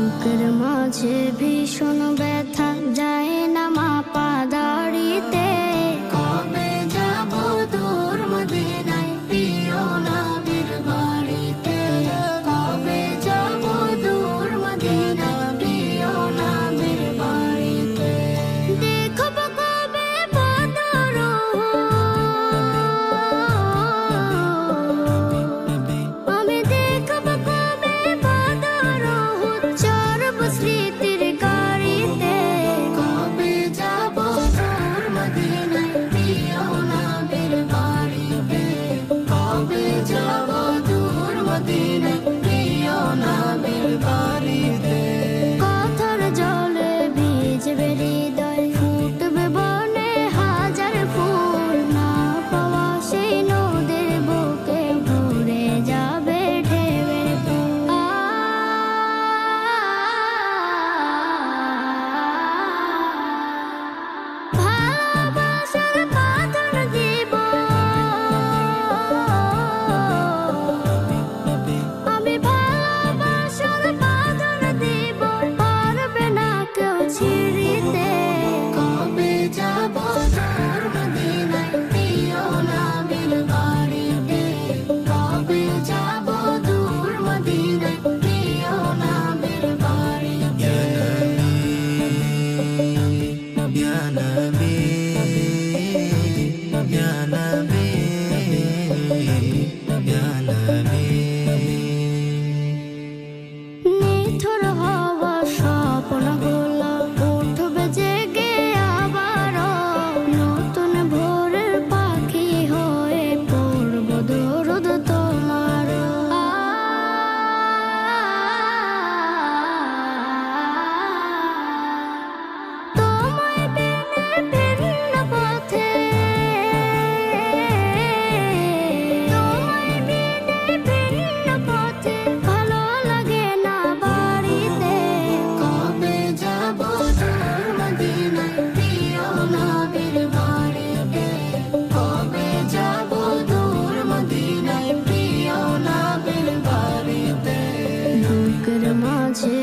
বুকের মাঝে ভীষণ ব্যথা যায় না মাপা দাড়িতে। কবে যাব দূর মদিনায় প্রিয় নবীর বাড়িতে। কবে যাব দূর মদিনায় প্রিয় নবীর বাড়িতে। দেখব কবে বদর আমি দেখব কবে বদর চরব স্মৃতির গাড়িতে। কবে যাব দূর মদিনায় প্রিয় নবীর বাড়িতে। কবে যাব দূর মদিনায় প্রিয় নবীর বাড়িতে। কথার জলে ভিজবে হৃদয় ফুটবে বনে হাজার ফুল। না পাওয়া সেই নদীর বুকে ভরে যাবে ঢেউয়ের ফুল। ভালোবাসার বাঁধন দিব আমি, ভালোবাসার বাঁধন দিব পারবে না কেউ ছিঁড়িতে। কবে যাব দূর মদিনায় প্রিয় নবীর বাড়িতে। কবে যাব দূর মদিনায় প্রিয় নবীর বাড়িতে। Ya Nabi, Ya Nabi, Ya Nabi. নিথর হওয়া স্বপ্নগুলো উঠবে জেগে আবারও। নতুন ভোরের পাখি হয়ে পড়ব দরুদ তোমার। তোমায় বিনে ভিন্ন পথে, তোমায় বিনে ভিন্ন পথে ভালো লাগে না বাড়িতে। কবে যাব দূর মদিনায় প্রিয় নবীর বাড়িতে। কবে যাব দূর মদিনায় প্রিয় নবীর বাড়িতে। বুকের মাঝে